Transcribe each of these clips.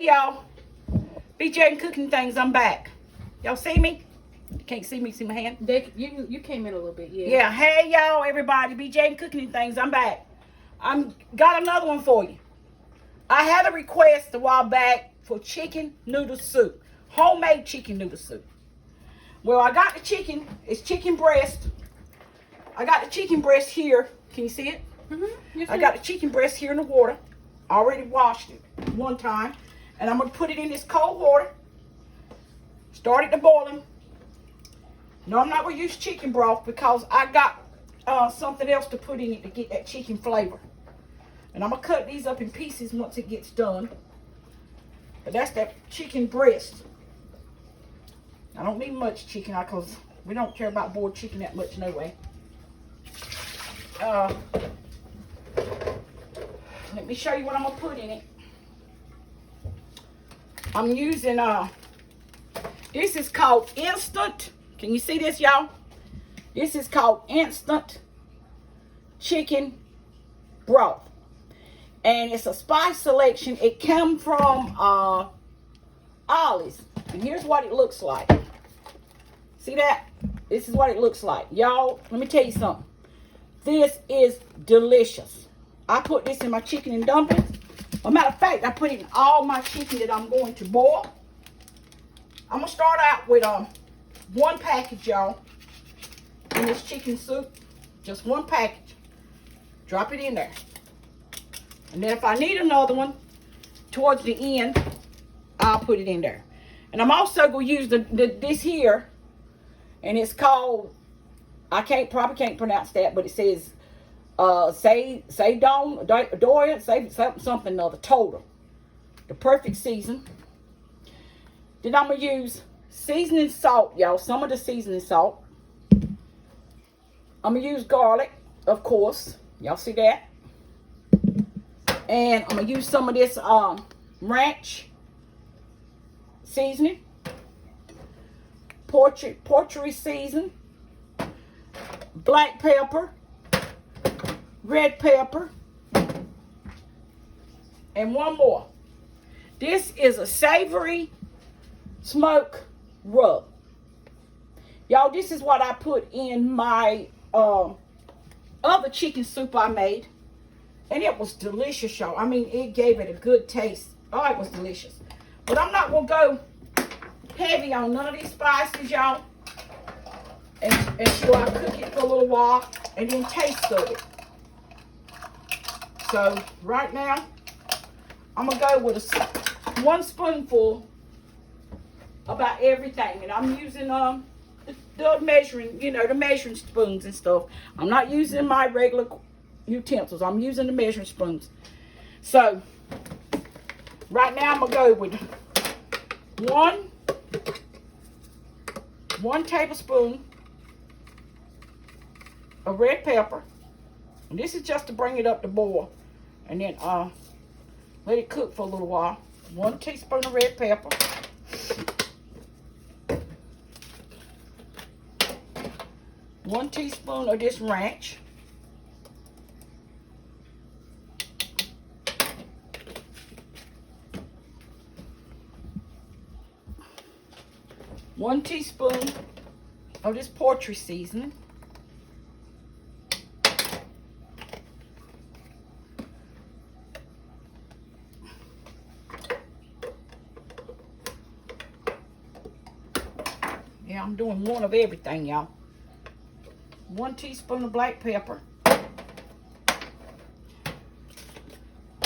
Y'all, BJ and Cooking Things, I'm back. Y'all see me? You can't see me, see my hand? You came in a little bit, yeah. Yeah, hey y'all, everybody, BJ and Cooking Things, I'm back. Got another one for you. I had a request a while back for chicken noodle soup. Homemade chicken noodle soup. Well, I got the chicken. It's chicken breast. I got the chicken breast here. Can you see it? Mm-hmm. I got the chicken breast here in the water. I already washed it one time. And I'm going to put it in this cold water. Start it to boiling. No, I'm not going to use chicken broth because I got something else to put in it to get that chicken flavor. And I'm going to cut these up in pieces once it gets done. But that's that chicken breast. I don't need much chicken because we don't care about boiled chicken that much no way. Let me show you what I'm going to put in it. I'm using, this is called instant. Can you see this, y'all? This is called instant chicken broth. And it's a spice selection. It comes from Ollie's. And here's what it looks like. See that? This is what it looks like. Y'all, let me tell you something. This is delicious. I put this in my chicken and dumplings. As a matter of fact, I put it in all my chicken that I'm going to boil. I'm going to start out with one package, y'all, in this chicken soup. Just one package. Drop it in there. And then if I need another one, towards the end, I'll put it in there. And I'm also going to use this here, and it's called, probably can't pronounce that, but it says, say something other, total. The perfect season. Then I'm going to use seasoning salt, y'all. Some of the seasoning salt. I'm going to use garlic, of course. Y'all see that? And I'm going to use some of this ranch seasoning. Poultry season. Black pepper. Red pepper. And one more. This is a savory smoke rub. Y'all, this is what I put in my other chicken soup I made. And it was delicious, y'all. I mean, it gave it a good taste. Oh, it was delicious. But I'm not going to go heavy on none of these spices, y'all. Until I cook it for a little while and then taste of it. So, right now, I'm going to go with one spoonful about everything. And I'm using the measuring, the measuring spoons and stuff. I'm not using my regular utensils. I'm using the measuring spoons. So, right now, I'm going to go with one tablespoon of red pepper. And this is just to bring it up to boil. And then let it cook for a little while. 1 teaspoon of red pepper. One teaspoon of this ranch. One teaspoon of this poultry seasoning. Yeah, I'm doing one of everything, y'all. 1 teaspoon of black pepper.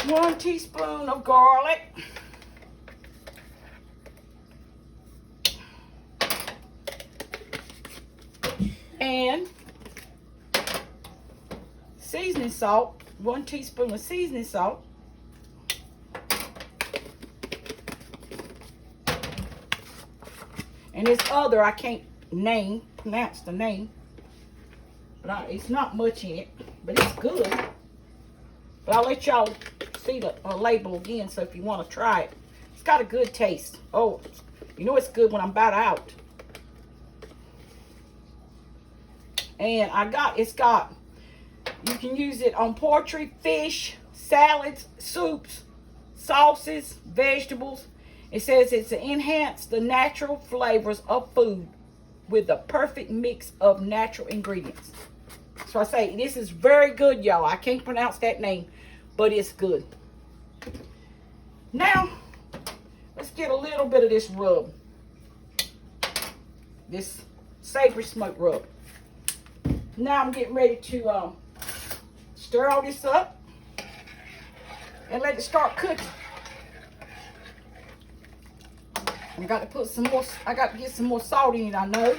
1 teaspoon of garlic. And seasoning salt. 1 teaspoon of seasoning salt. And this other, I can't pronounce the name. But it's not much in it. But it's good. But I'll let y'all see the label again. So if you want to try it. It's got a good taste. Oh, you know it's good when I'm about out. And you can use it on poultry, fish, salads, soups, sauces, vegetables. It says it's to enhance the natural flavors of food with the perfect mix of natural ingredients. So I say, this is very good, y'all. I can't pronounce that name, but it's good. Now, let's get a little bit of this rub. This savory smoke rub. Now I'm getting ready to stir all this up and let it start cooking. I got to put some more, I got to get some more salt in it, I know,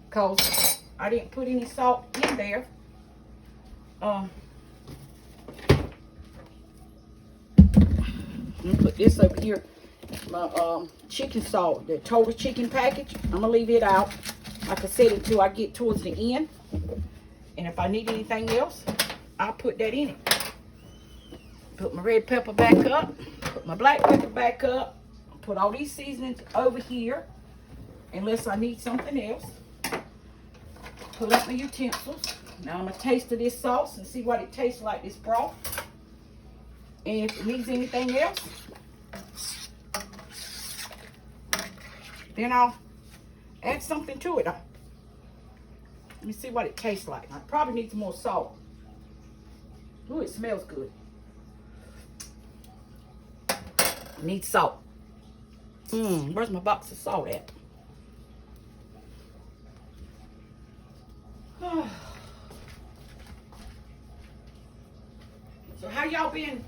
because I didn't put any salt in there. I'm gonna put this over here, my chicken salt, the total chicken package. I'm gonna leave it out, like I said, until I get towards the end. And if I need anything else, I'll put that in it. Put my red pepper back up, put my black pepper back up. Put all these seasonings over here, unless I need something else. Pull out my utensils. Now I'm gonna taste of this sauce and see what it tastes like, this broth. And if it needs anything else, then I'll add something to it. Let me see what it tastes like. I probably need some more salt. Ooh, it smells good. Need salt. Where's my box of salt at? So how y'all been?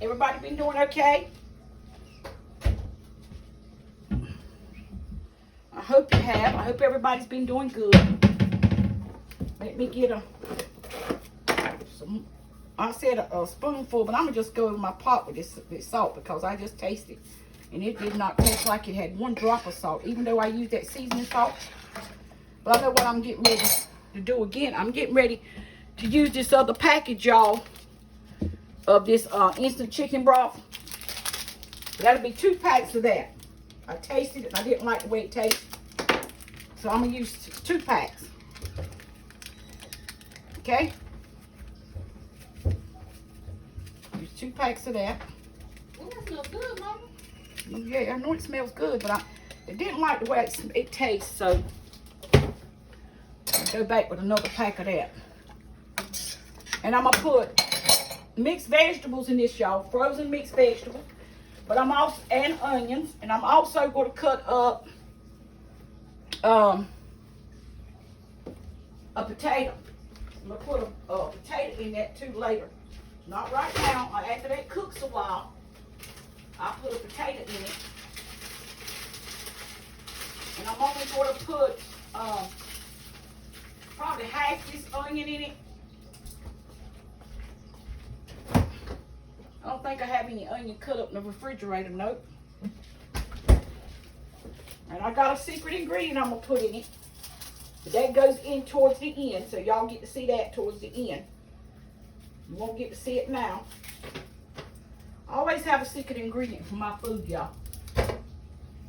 Everybody been doing okay? I hope you have. I hope everybody's been doing good. Let me get I said a spoonful, but I'm gonna just go in my pot with this salt, because I just tasted. And it did not taste like it had one drop of salt, even though I used that seasoning salt. But I know what I'm getting ready to do again. I'm getting ready to use this other package, y'all, of this instant chicken broth. That'll be 2 packs of that. I tasted it and I didn't like the way it tastes. So I'm going to use 2 packs. Okay? Use 2 packs of that. Oh, that smells good, Mama. Yeah, I know it smells good, but I didn't like the way it tastes, so I'll go back with another pack of that. And I'm going to put mixed vegetables in this, y'all, frozen mixed vegetables, but I'm also, and onions, and I'm also going to cut up a potato. I'm going to put a potato in that too later. Not right now. After that cooks a while, I'll put a potato in it. And I'm only going to put probably half this onion in it. I don't think I have any onion cut up in the refrigerator, nope. And I got a secret ingredient I'm going to put in it. But that goes in towards the end, so y'all get to see that towards the end. You won't get to see it now. I always have a secret ingredient for my food, y'all.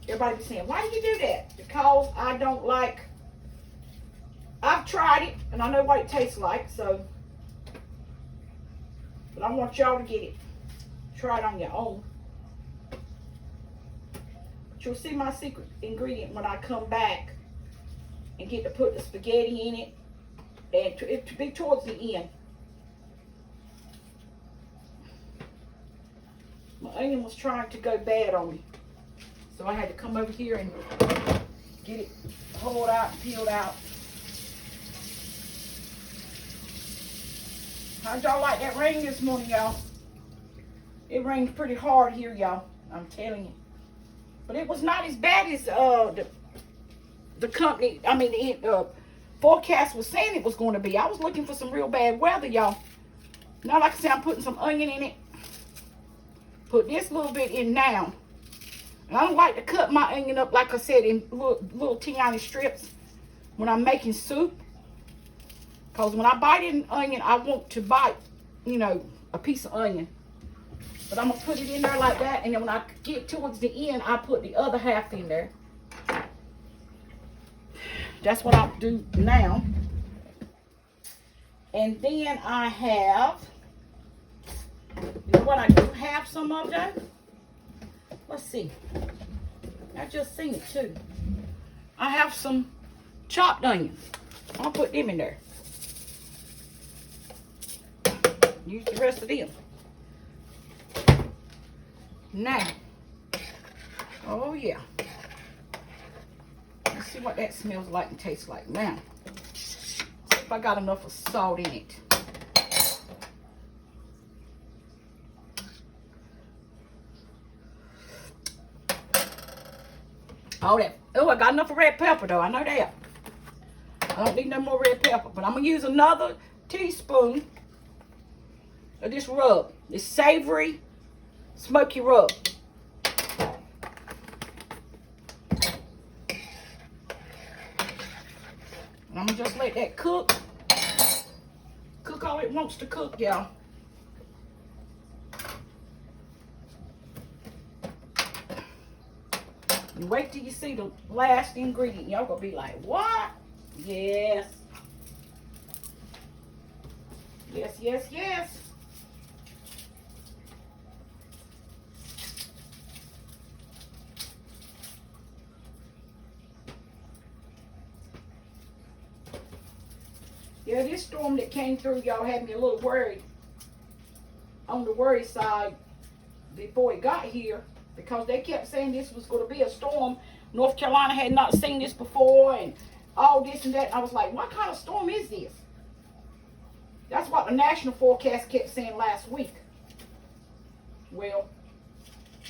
Everybody be saying, why do you do that? Because I don't like, I've tried it and I know what it tastes like, so, but I want y'all to get it. Try it on your own. But you'll see my secret ingredient when I come back and get to put the spaghetti in it, and to be towards the end. My onion was trying to go bad on me, so I had to come over here and get it pulled out and peeled out. How'd y'all like that rain this morning, y'all? It rained pretty hard here, y'all. I'm telling you. But it was not as bad as the company, I mean, the forecast was saying it was going to be. I was looking for some real bad weather, y'all. Now, like I said, I'm putting some onion in it. Put this little bit in now. And I don't like to cut my onion up, like I said, in little teeny strips when I'm making soup. Because when I bite in onion, I want to bite, you know, a piece of onion. But I'm going to put it in there like that. And then when I get towards the end, I put the other half in there. That's what I'll do now. And then I have You know what I do have some of though? Let's see. I just seen it too. I have some chopped onions. I'll put them in there. Use the rest of them. Now, oh yeah. Let's see what that smells like and tastes like. Now, see if I got enough of salt in it. Oh, I got enough of red pepper though. I know that. I don't need no more red pepper, but I'm gonna use another teaspoon of this rub, this savory, smoky rub. And I'm gonna just let that cook all it wants to cook, y'all. And wait till you see the last ingredient. Y'all gonna be like, what? Yes. Yes, yes, yes. Yeah, this storm that came through, y'all, had me a little worried. On the worry side before it got here, because they kept saying this was going to be a storm. North Carolina had not seen this before, and all this and that. I was like, what kind of storm is this? That's what the national forecast kept saying last week. Well,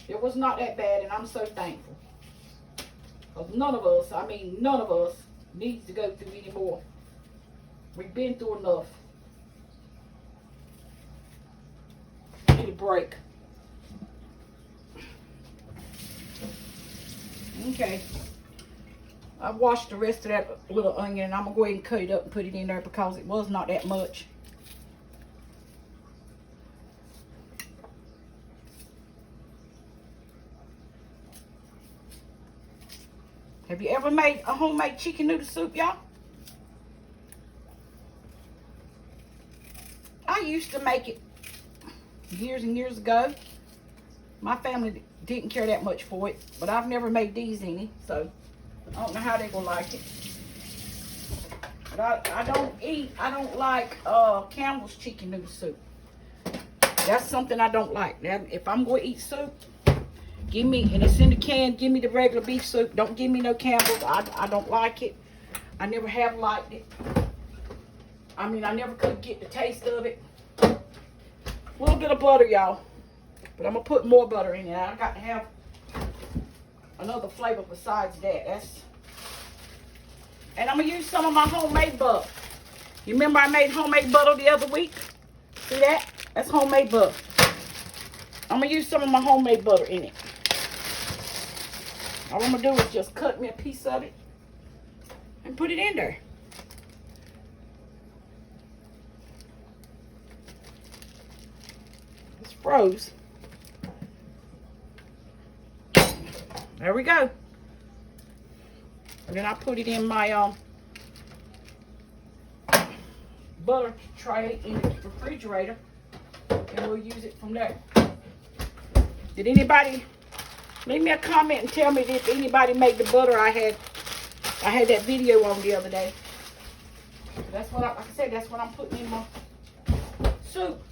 it was not that bad, and I'm so thankful. Because none of us needs to go through any more. We've been through enough. Need a break. Okay. I've washed the rest of that little onion, and I'm going to go ahead and cut it up and put it in there because it was not that much. Have you ever made a homemade chicken noodle soup, y'all? I used to make it years and years ago. My family didn't care that much for it, but I've never made these any, so I don't know how they're gonna like it. But I don't like Campbell's chicken noodle soup. That's something I don't like. Now, if I'm going to eat soup, give me, and it's in the can, give me the regular beef soup. Don't give me no Campbell's. I don't like it. I never have liked it. I mean, I never could get the taste of it. A little bit of butter, y'all. But I'm going to put more butter in it. I got to have another flavor besides that. And I'm going to use some of my homemade butter. You remember I made homemade butter the other week? See that? That's homemade butter. I'm going to use some of my homemade butter in it. All I'm going to do is just cut me a piece of it and put it in there. It's froze. There we go. And then I put it in my butter tray in the refrigerator, and we'll use it from there. Did anybody leave me a comment and tell me if anybody made the butter I had that video on the other day? That's what like I said, that's what I'm putting in my soup.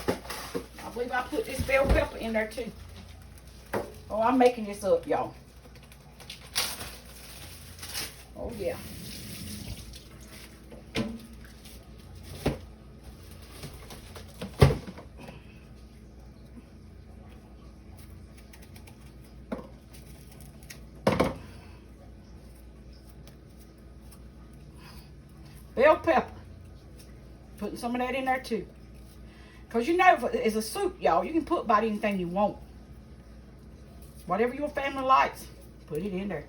I believe I put this bell pepper in there too. Oh, I'm making this up, y'all. Oh, yeah. Bell pepper. Putting some of that in there too. Because you know, it's a soup, y'all. You can put about anything you want. Whatever your family likes, put it in there.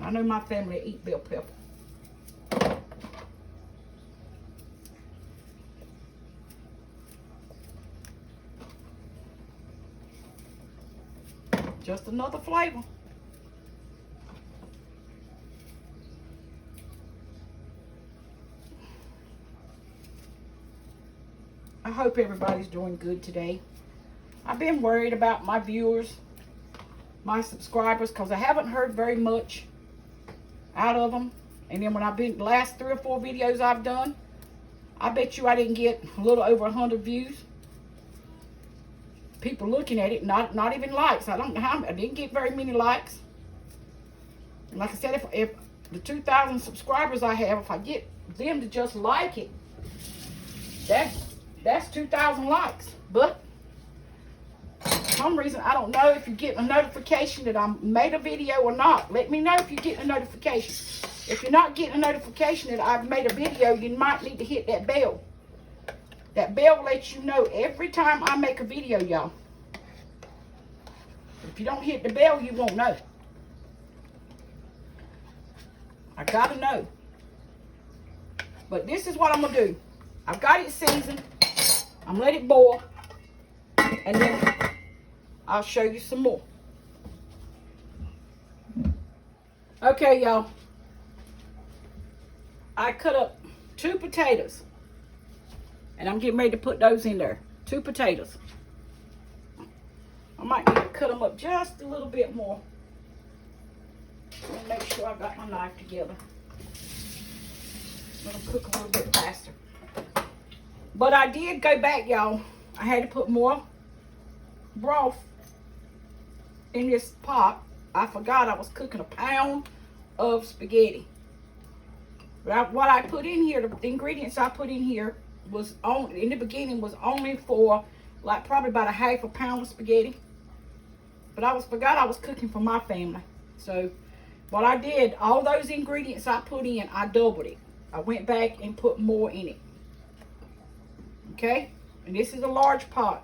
I know my family eat bell pepper. Just another flavor. I hope everybody's doing good today. I've been worried about my viewers, my subscribers, because I haven't heard very much out of them. And then when I've been, the last 3 or 4 videos I've done, I bet you I didn't get a little over 100 views. People looking at it, not even likes. I don't know how, I didn't get very many likes. And like I said, if the 2,000 subscribers I have, if I get them to just like it, that's 2,000 likes. But for some reason, I don't know if you get a notification that I made a video or not. Let me know if you get a notification. If you're not getting a notification that I've made a video, you might need to hit that bell. That bell lets you know every time I make a video, y'all. If you don't hit the bell, you won't know. I gotta know. But this is what I'm gonna do. I've got it seasoned. I'm gonna let it boil. And then I'll show you some more. Okay, y'all. I cut up 2 potatoes. And I'm getting ready to put those in there. 2 potatoes. I might need to cut them up just a little bit more. And make sure I got my knife together. Let them cook a little bit faster. But I did go back, y'all. I had to put more broth in this pot. I forgot I was cooking a pound of spaghetti. But what I put in here, the ingredients I put in here was on in the beginning was only for like probably about a half a pound of spaghetti. But I forgot I was cooking for my family. So what I did, all those ingredients I put in, I doubled it. I went back and put more in it. Okay? And this is a large pot.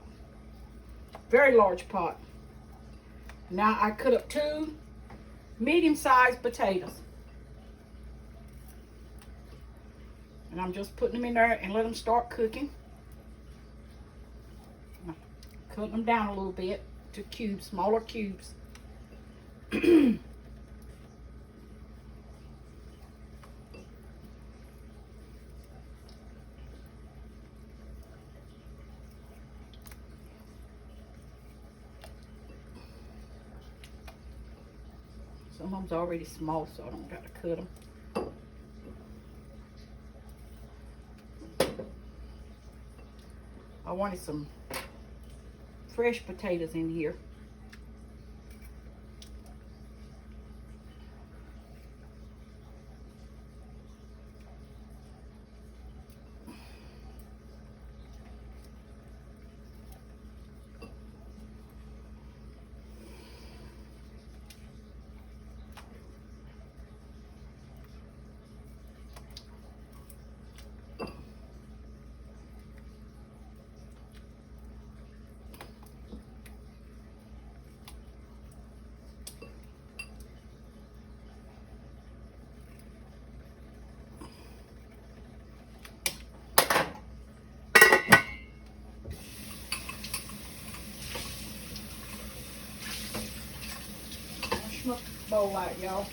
Very large pot. Now I cut up 2 medium-sized potatoes. And I'm just putting them in there and let them start cooking. Cut them down a little bit to cubes, smaller cubes. Some of them's already small, so I don't got to cut them. I wanted some fresh potatoes in here. My bowl out, y'all.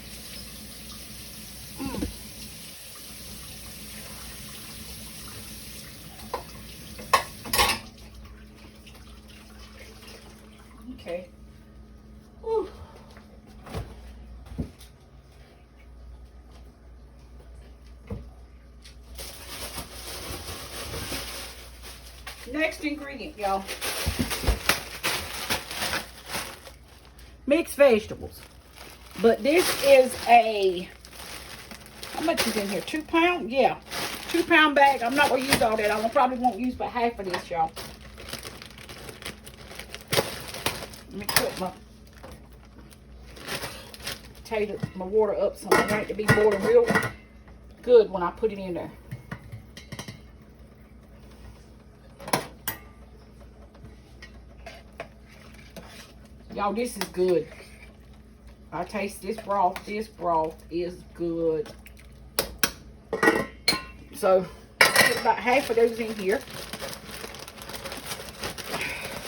Okay. Whew. Next ingredient, y'all. Mixed vegetables. But this is a, how much is in here? 2 pound? Yeah. 2 pound bag. I'm not going to use all that. I probably won't use but half of this, y'all. Let me put my potato, my water up some. I want it to be boiling real good when I put it in there. Y'all, this is good. I taste this broth. This broth is good. So, put about half of those in here.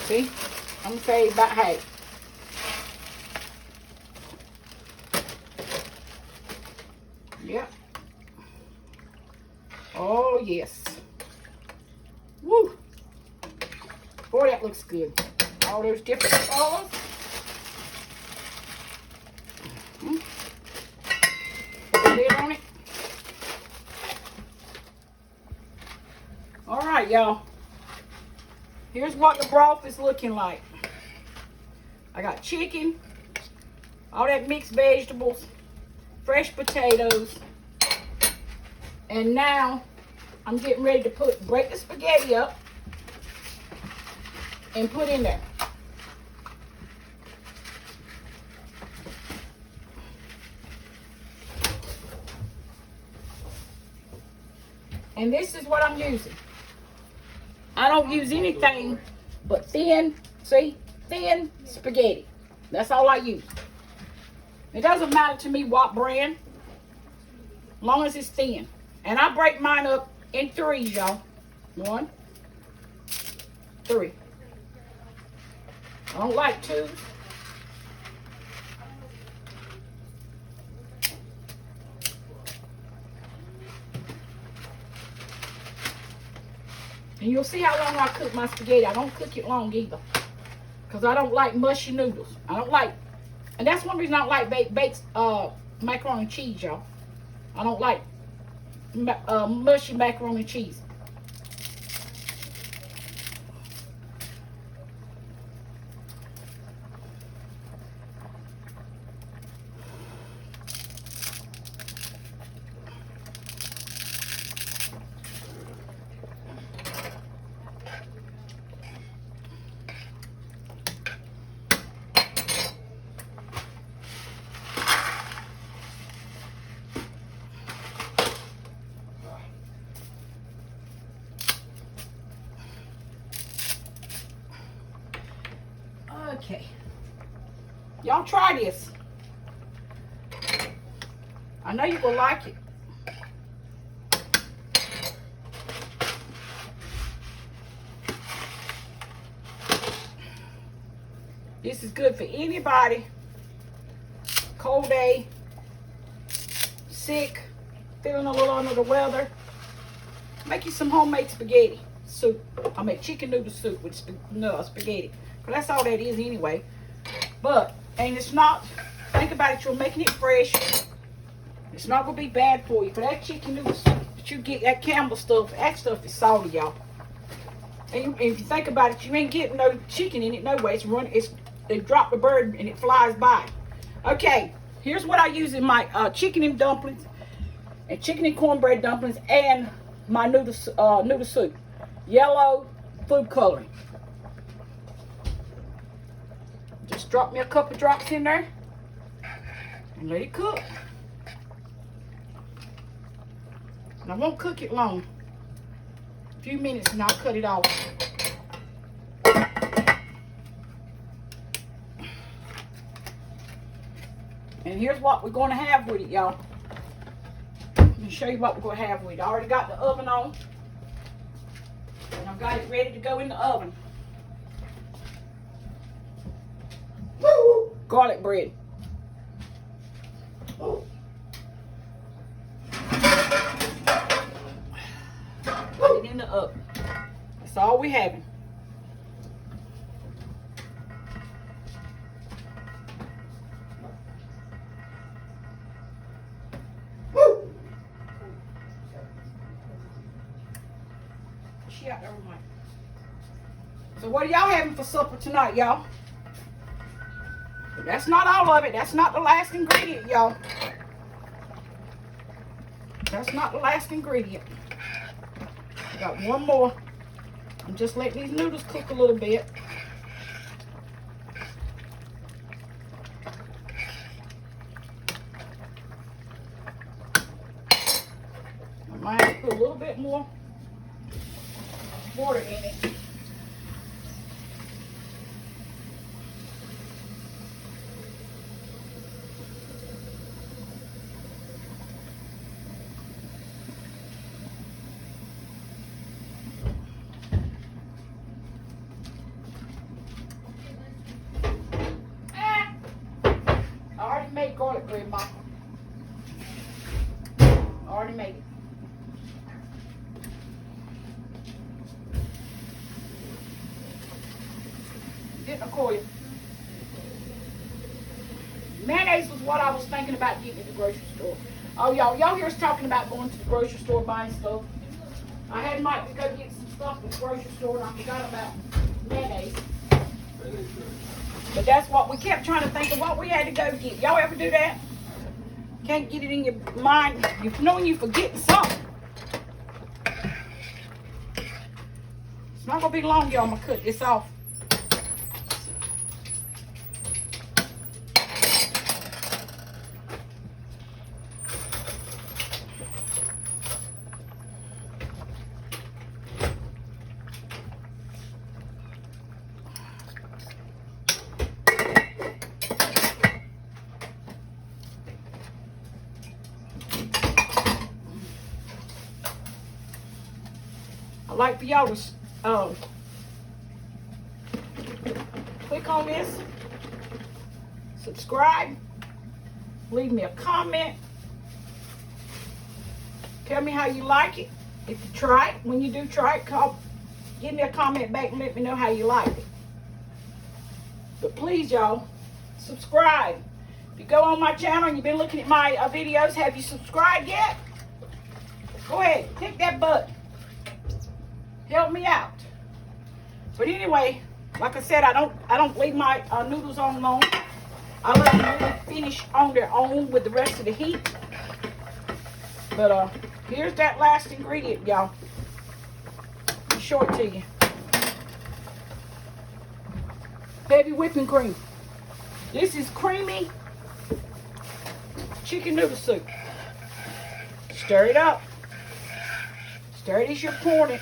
See? I'm going to say about half. Yep. Oh, yes. Woo. Boy, that looks good. All those different colors. Put a lid on it. All right, y'all. Here's what the broth is looking like. I got chicken, all that mixed vegetables, fresh potatoes, and now I'm getting ready to break the spaghetti up and put in there. And this is what I'm using. I don't use anything but thin spaghetti. That's all I use. It doesn't matter to me what brand, as long as it's thin. And I break mine up in threes, y'all. 1, 3. I don't like 2s. And you'll see how long I cook my spaghetti. I don't cook it long either. Because I don't like mushy noodles. I don't like, and that's one reason I don't like baked macaroni and cheese, y'all. I don't like mushy macaroni and cheese. Okay. Y'all try this. I know you will like it. This is good for anybody. Cold day, sick, feeling a little under the weather. Make you some homemade spaghetti soup. I make chicken noodle soup with spaghetti. Because that's all that is anyway. But, and it's not, think about it, you're making it fresh. It's not going to be bad for you. For that chicken noodle soup that you get, that Campbell stuff, that stuff is salty, y'all. And if you think about it, you ain't getting no chicken in it, no way. They drop the bird and it flies by. Okay, here's what I use in my chicken and dumplings, and chicken and cornbread dumplings, and my noodle soup. Yellow food coloring. Just drop me a couple drops in there and let it cook. And I won't cook it long. A few minutes and I'll cut it off. And here's what we're going to have with it, y'all. Let me show you what we're going to have with it. I already got the oven on. And I've got it ready to go in the oven. Garlic bread. Put it in the oven. That's all we having. She out there with mine. So what are y'all having for supper tonight, y'all? That's not all of it. That's not the last ingredient, y'all. That's not the last ingredient. I got one more. I'm just letting these noodles cook a little bit. I might have to put a little bit more water in it. Made garlic bread, Mom. Already made it. it, Nicole. Mayonnaise was what I was thinking about getting at the grocery store. Oh, y'all hear us talking about going to the grocery store buying stuff. I had Mike to go get some stuff at the grocery store and I forgot about mayonnaise. But that's what we kept trying to think of what we had to go get. Y'all ever do that? Can't get it in your mind. You knowing you forgetting something. It's not gonna be long, y'all. I'm gonna cut this off. I'd like for y'all to click on this, subscribe, leave me a comment, tell me how you like it. If you try it, when you do try it, give me a comment back and let me know how you like it. But please, y'all, subscribe. If you go on my channel and you've been looking at my videos, have you subscribed yet? Go ahead, click that button. Help me out. But anyway, like I said, I don't leave my noodles on long. I let them really finish on their own with the rest of the heat. But here's that last ingredient, y'all. I'll show it to you. Heavy whipping cream. This is creamy chicken noodle soup. Stir it up. Stir it as you're pouring it.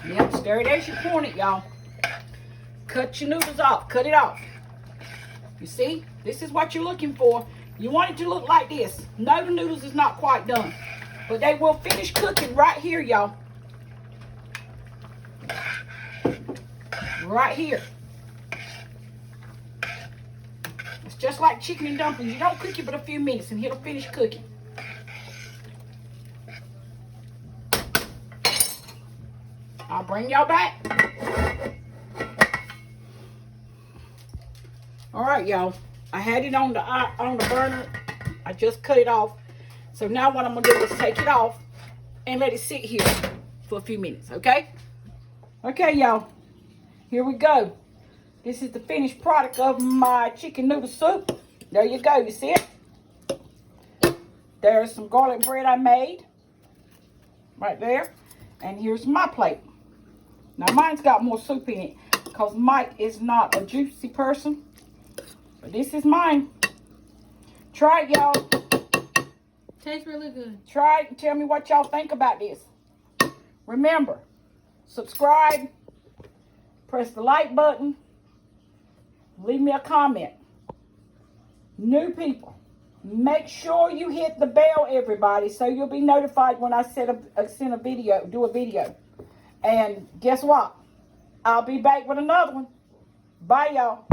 Yep, stir it as you're pouring it, y'all. Cut your noodles off. Cut it off. You see? This is what you're looking for. You want it to look like this. No, the noodles is not quite done. But they will finish cooking right here, y'all. Right here. It's just like chicken and dumplings. You don't cook it but a few minutes and it'll finish cooking. I'll bring y'all back. All right, y'all. I had it on the burner. I just cut it off. So now what I'm gonna do is take it off and let it sit here for a few minutes, okay? Okay, y'all. Here we go. This is the finished product of my chicken noodle soup. There you go. You see it? There's some garlic bread I made right there. And here's my plate. Now, mine's got more soup in it because Mike is not a juicy person. But this is mine. Try it, y'all. Tastes really good. Try it and tell me what y'all think about this. Remember, subscribe, press the like button, leave me a comment. New people, make sure you hit the bell, everybody, so you'll be notified when I send a video, do a video. And guess what? I'll be back with another one. Bye, y'all.